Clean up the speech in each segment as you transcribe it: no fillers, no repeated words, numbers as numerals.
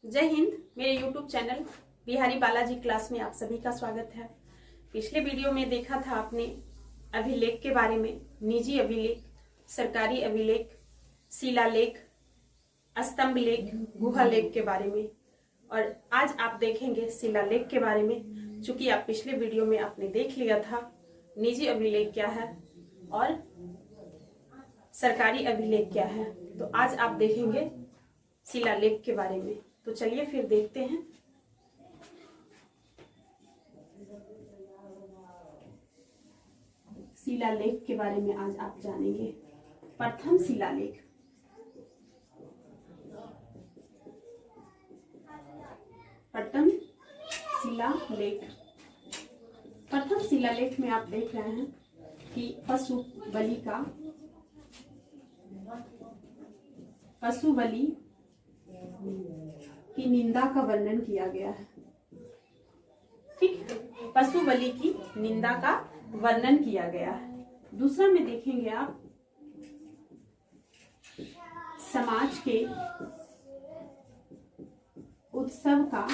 जय हिंद। मेरे YouTube channel Bihari Balaji class में आप सभी का स्वागत है। पिछले वीडियो में देखा था आपने अभिलेख के बारे में, निजी अभिलेख, सरकारी अभिलेख, शिलालेख, स्तंभ लेख, गुहा लेख के बारे में, और आज आप देखेंगे शिलालेख के बारे में। चूंकि आप पिछले वीडियो में आपने देख लिया था निजी अभिलेख क्या है और सरकारी अभिलेख क्या है, तो आज आप देखेंगे शिलालेख के बारे में। तो चलिए फिर देखते हैं। शिलालेख के बारे में आज आप जानेंगे। प्रथम शिलालेख। प्रथम शिलालेख। प्रथम शिलालेख में आप देख रहे हैं कि पशु बलि की निंदा का वर्णन किया गया है। ठीक, पशु बलि की निंदा का वर्णन किया गया है। दूसरा में देखेंगे आप समाज के उत्सव का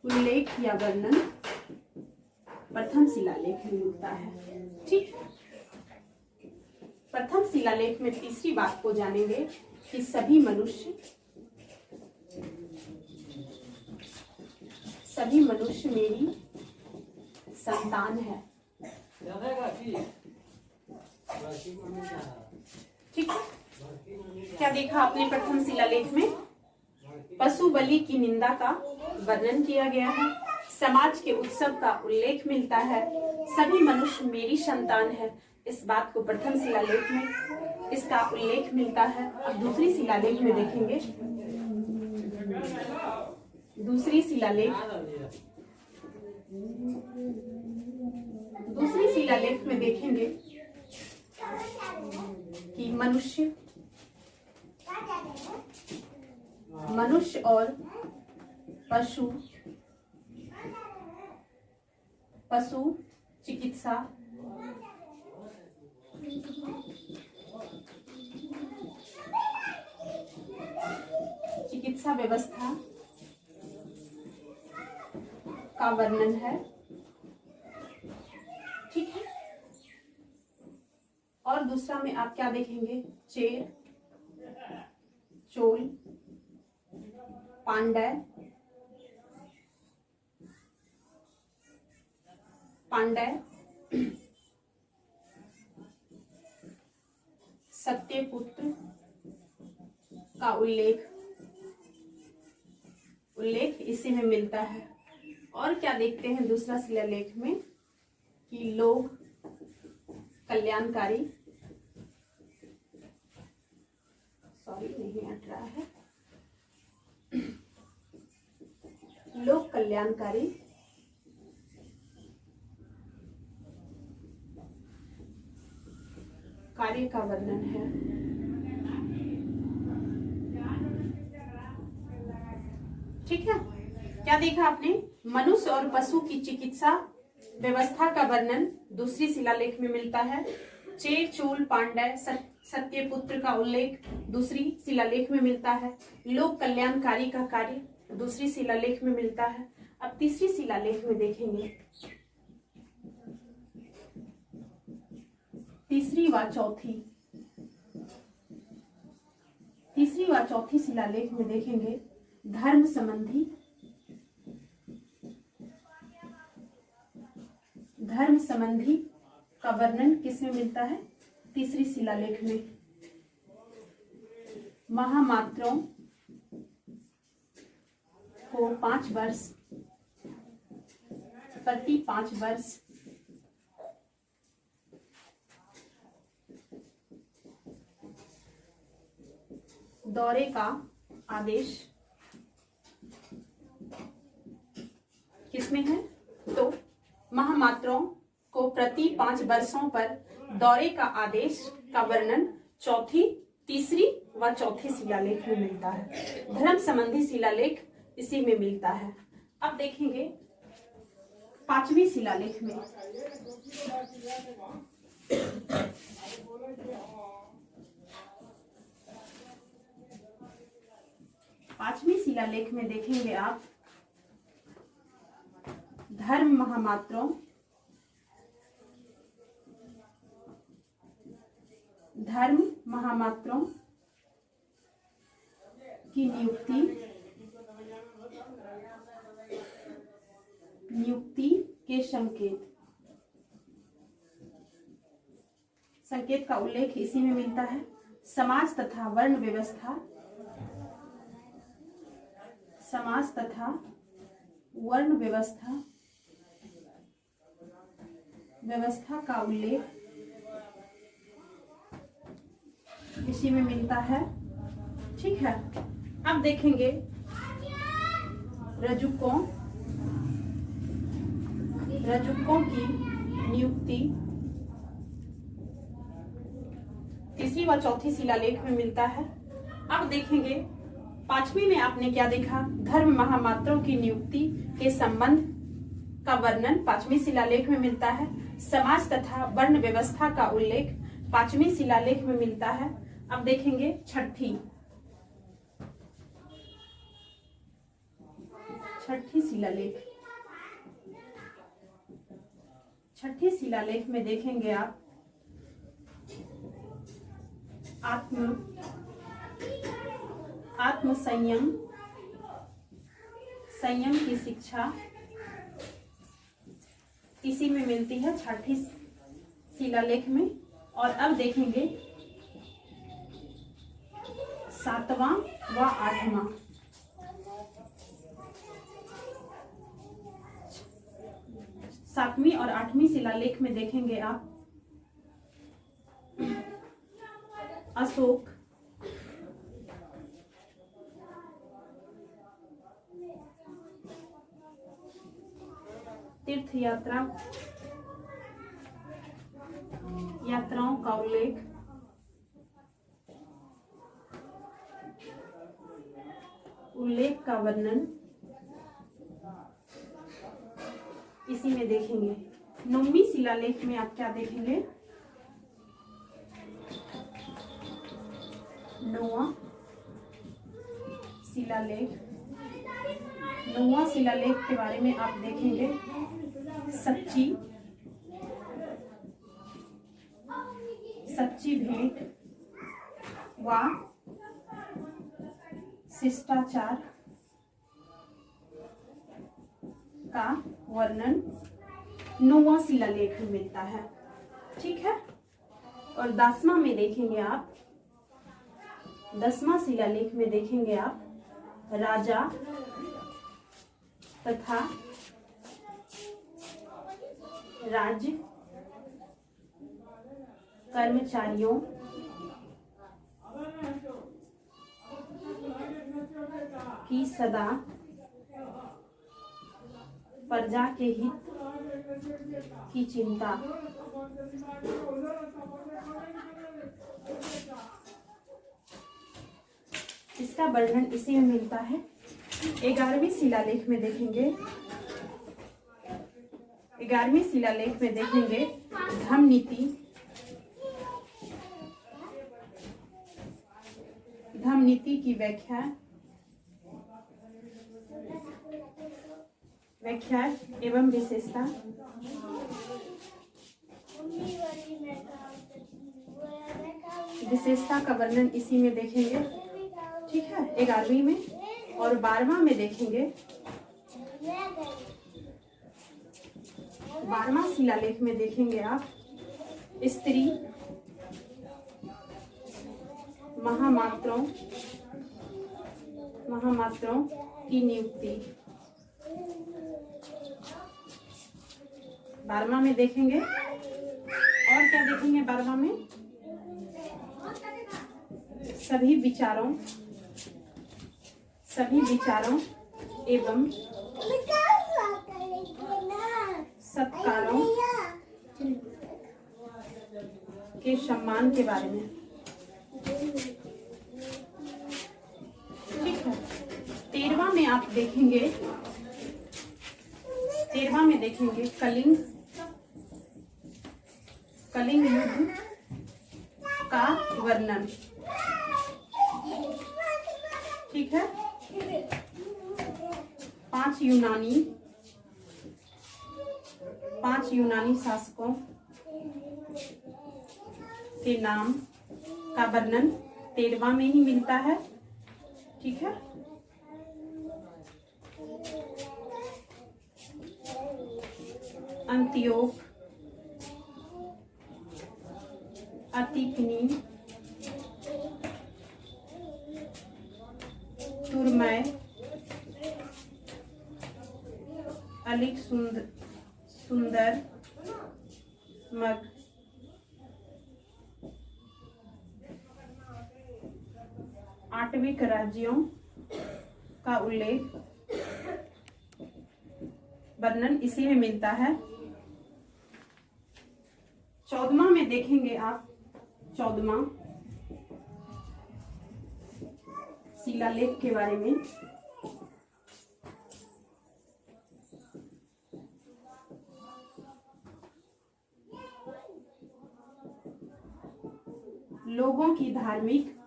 उल्लेख या वर्णन प्रथम शिलालेख में मिलता है। ठीक, प्रथम शिलालेख में तीसरी बात को जानेंगे कि सभी मनुष्य मेरी संतान है। ठीक है, क्या देखा आपने? प्रथम शिलालेख में पशु बलि की निंदा का वर्णन किया गया है, समाज के उत्सव का उल्लेख मिलता है, सभी मनुष्य मेरी संतान है, इस बात को प्रथम शिलालेख में इसका उल्लेख मिलता है। अब दूसरी शिलालेख में देखेंगे। दूसरी शिलालेख में देखेंगे कि मनुष्य और पशु चिकित्सा व्यवस्था का वर्णन है। ठीक है, और दूसरा में आप क्या देखेंगे? चेर, चोल, पांड्य, सत्यपुत्र का उल्लेख इसी में मिलता है। और क्या देखते हैं दूसरा शिलालेख में कि लोक कल्याणकारी, लोक कल्याणकारी कार्य का वर्णन है। ठीक है, क्या देखा आपने? मनुष्य और पशु की चिकित्सा व्यवस्था का वर्णन दूसरी शिलालेख में मिलता है। चेर, चोल, पांड्य, सत्यपुत्र का उल्लेख दूसरी शिलालेख में मिलता है। लोक कल्याणकारी का कार्य दूसरी शिलालेख में मिलता है। अब तीसरी शिलालेख में देखेंगे। तीसरी व चौथी शिलालेख में देखेंगे धर्म संबंधी का वर्णन किसमें मिलता है? तीसरी शिलालेख में। महामात्रों को 5 वर्ष प्रति 5 वर्ष दौरे का आदेश किसमें है? तो महामात्रों को प्रति 5 वर्षों पर दौरे का आदेश का वर्णन तीसरी व चौथी शिलालेख में मिलता है। धर्म संबंधी शिलालेख इसी में मिलता है। अब देखेंगे पांचवी शिलालेख में। 5वीं शिलालेख में देखेंगे आप धर्म महामात्रों, धर्म महामात्रों की नियुक्ति के संकेत का उल्लेख इसी में मिलता है। समाज तथा वर्ण व्यवस्था, समाज तथा वर्ण व्यवस्था का उल्लेख इसी में मिलता है। ठीक है, अब देखेंगे रजुकों की नियुक्ति 3वीं व 4थी शिलालेख में मिलता है। अब देखेंगे 5वीं में आपने क्या देखा, धर्म महामात्रों की नियुक्ति के संबंध का वर्णन 5वीं शिलालेख में मिलता है। समाज तथा वर्ण व्यवस्था का उल्लेख 5वीं शिलालेख में मिलता है। अब देखेंगे छठी शिलालेख। छठी शिलालेख में देखेंगे आप आत्म संयम की शिक्षा इसी में मिलती है, छठी शिलालेख में। और अब देखेंगे 7वां व 8वां। 7वीं और 8वीं शिलालेख में देखेंगे आप अशोक, तीर्थ यात्राओं का उल्लेख का वर्णन इसी में देखेंगे। 9वीं शिलालेख में आप क्या देखेंगे, 9वां शिलालेख के बारे में आप देखेंगे सच्ची भेंट व शिष्टाचार का वर्णन 9वां शिलालेख में मिलता है। ठीक है, और 10वां में देखेंगे आप, 10वां शिलालेख में देखेंगे आप राजा तथा राज्य कर्मचारियों की सदा प्रजा के हित की चिंता। इसका वर्णन इसी में मिलता है। 11वीं शिलालेख में देखेंगे, 11वीं शिलालेख में देखेंगे धम्म नीति की व्याख्या एवं विशेषता का वर्णन इसी में देखेंगे। ठीक है, 11वीं में। और 12वां में देखेंगे, 12वां शिलालेख में देखेंगे आप स्त्री महामात्रों की नियुक्ति। 12वां में देखेंगे, और क्या देखेंगे 12वां में, सभी विचारों एवं सत्कारों के सम्मान के बारे में। ठीक है, 13वां में आप देखेंगे, 13वां में देखेंगे कलिंग युद्ध का वर्णन। ठीक है, पांच यूनानी शासकों के नाम का वर्णन 13वां में ही मिलता है। ठीक है, अंत्योक, अतिकनी, तुरमय, अलिक सुंदर, मग। आठवीं राज्यों का उल्लेख वर्णन इसी में मिलता है। 14वां में देखेंगे आप, 14वां शिलालेख के बारे में। लोगों की धार्मिक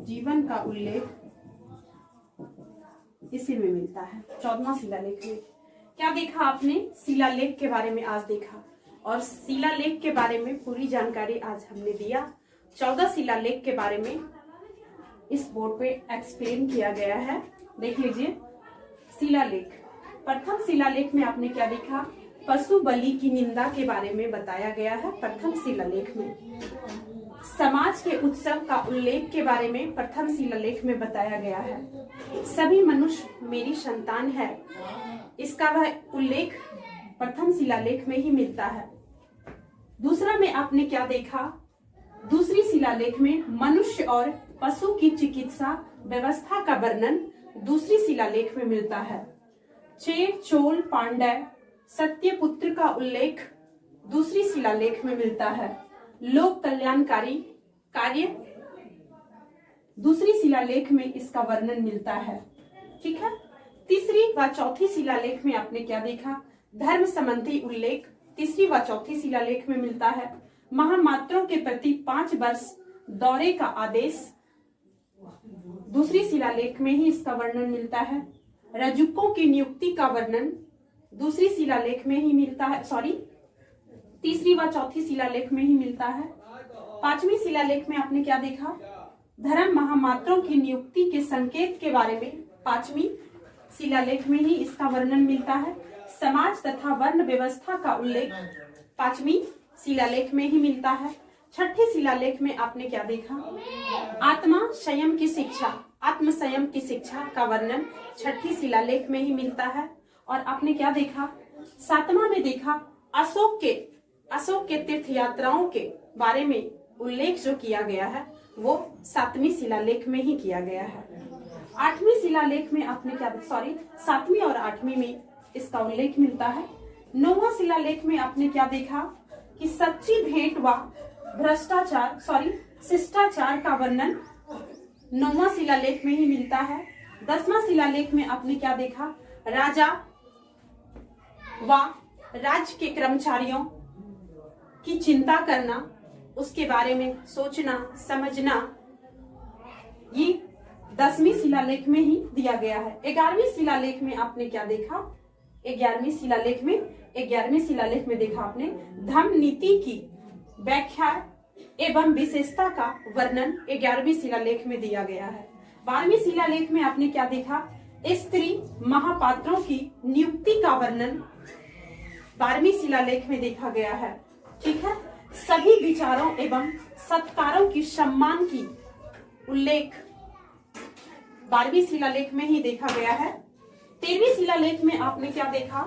जीवन का उल्लेख इसी में मिलता है। 14वां शिलालेख में क्या देखा आपने? शिलालेख के बारे में आज देखा, और शिलालेख के बारे में पूरी जानकारी आज हमने दिया। 14 शिलालेख के बारे में इस बोर्ड पे एक्सप्लेन किया गया है। देख लीजिए शिलालेख। प्रथम शिलालेख में आपने क्या देखा? पशु बलि की निंदा के बारे में बताया गया है प्रथम शिलालेख में। समाज के उत्सव का उल्लेख के बारे में प्रथम शिलालेख में बताया गया है। सभी मनुष्य मेरी संतान है, इसका वह उल्लेख प्रथम शिलालेख में ही मिलता है। दूसरा में आपने क्या देखा? दूसरी शिलालेख में मनुष्य और पशु की चिकित्सा व्यवस्था का वर्णन दूसरी शिलालेख में मिलता है। चेर, चोल, पांड्य, सत्यपुत्र का उल्लेख दूसरी शिलालेख में मिलता है। लोक कल्याणकारी कार्य दूसरी शिलालेख में इसका वर्णन मिलता है। ठीक है, तीसरी व चौथी शिलालेख में आपने क्या देखा? धर्म संबंधी उल्लेख तीसरी व चौथी शिलालेख में मिलता है। महामात्रों के प्रति 5 वर्ष दौरे का आदेश दूसरी शिलालेख में ही इसका वर्णन मिलता है। रजुकों की नियुक्ति का वर्णन दूसरी शिलालेख में ही मिलता है, तीसरी व चौथी शिलालेख में ही मिलता है। 5वीं शिलालेख में आपने क्या देखा? धर्म महामात्रों की नियुक्ति के संकेत के बारे में 5वीं शिलालेख में ही इसका वर्णन मिलता है। समाज तथा वर्ण व्यवस्था का उल्लेख 5वीं शिलालेख में ही मिलता है। 6ठे शिलालेख में आपने क्या देखा? आत्म संयम की शिक्षा का वर्णन 6ठी शिलालेख में ही मिलता है। और आपने क्या देखा? 7वां में देखा अशोक के तीर्थ यात्राओं के बारे में उल्लेख जो किया गया है वो 7वीं शिलालेख में ही किया गया है। 8वीं शिलालेख में आपने क्या 7वीं और 8वीं में इसका उल्लेख मिलता है। 9वां शिलालेख में आपने क्या देखा कि सच्ची भेंट व शिष्टाचार का वर्णन 9वां शिलालेख में ही मिलता है। 10वां शिलालेख में आपने क्या देखा? राजा व राज्य के कर्मचारियों की चिंता करना, उसके बारे में सोचना समझना, ये 10वीं शिलालेख में ही दिया गया है। 11वीं शिलालेख में आपने क्या देखा? 11वीं शिलालेख में देखा आपने धर्म नीति की व्याख्या एवं विशेषता का वर्णन 11वीं शिलालेख में दिया गया है। 12वीं शिलालेख में आपने क्या देखा? स्त्री महापात्रों की नियुक्ति का वर्णन 12वीं शिलालेख में देखा गया है। ठीक है, सभी विचारों एवं सत्कारों की सम्मान की उल्लेख 12वीं शिलालेख में ही देखा गया है। 13वीं शिलालेख में आपने क्या देखा?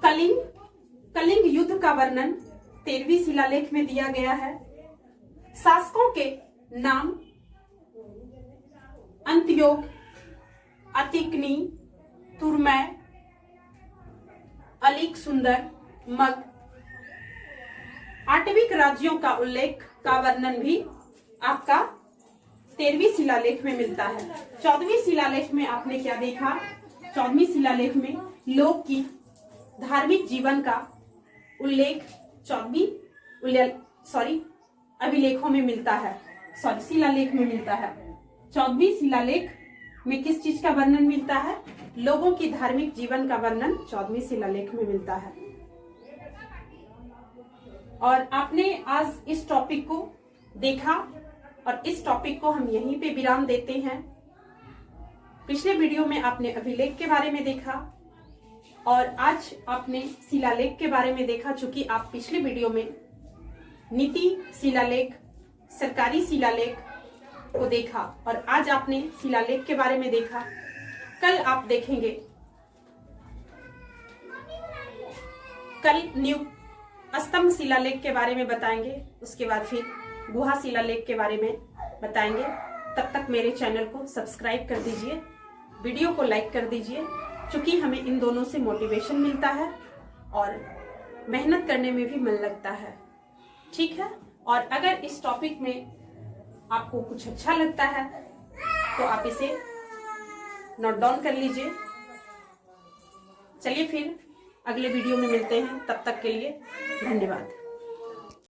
कलिंग युद्ध का वर्णन 13वीं शिलालेख में दिया गया है। शासकों के नाम अंत्योक, अतिकनी, तुरमय, अलिक सुंदर, मग। 8वीं राज्यों का उल्लेख का वर्णन भी आपका 13वीं शिलालेख में मिलता है। 14वीं शिलालेख में आपने क्या देखा? 14वीं शिलालेख में लोग की धार्मिक जीवन का उल्लेख अभिलेखों में मिलता है, सॉरी शिलालेख में मिलता है। 14वीं शिलालेख में किस चीज का वर्णन मिलता है? लोगों की धार्मिक जीवन का वर्णन 14वीं शिलालेख में मिलता है। और आपने आज इस टॉपिक को देखा और इस टॉपिक को हम यहीं पे विराम देते हैं। पिछले वीडियो में आपने अभिलेख के बारे में देखा और आज आपने शिलालेख के बारे में देखा। चूंकि आप पिछले वीडियो में नीति शिलालेख, सरकारी शिलालेख को देखा और आज आपने शिलालेख के बारे में देखा। कल आप देखेंगे, कल न्यू स्तंभ शिलालेख के बारे में बताएंगे, उसके बाद फिर गुहा शिलालेख के बारे में बताएंगे। तब तक मेरे चैनल को सब्सक्राइब कर दीजिए, वीडियो को लाइक कर दीजिए, क्योंकि हमें इन दोनों से मोटिवेशन मिलता है और मेहनत करने में भी मन लगता है। ठीक है, और अगर इस टॉपिक में आपको कुछ अच्छा लगता है तो आप इसे नोट डाउन कर लीजिए। चलिए फिर अगले वीडियो में मिलते हैं, तब तक के लिए धन्यवाद।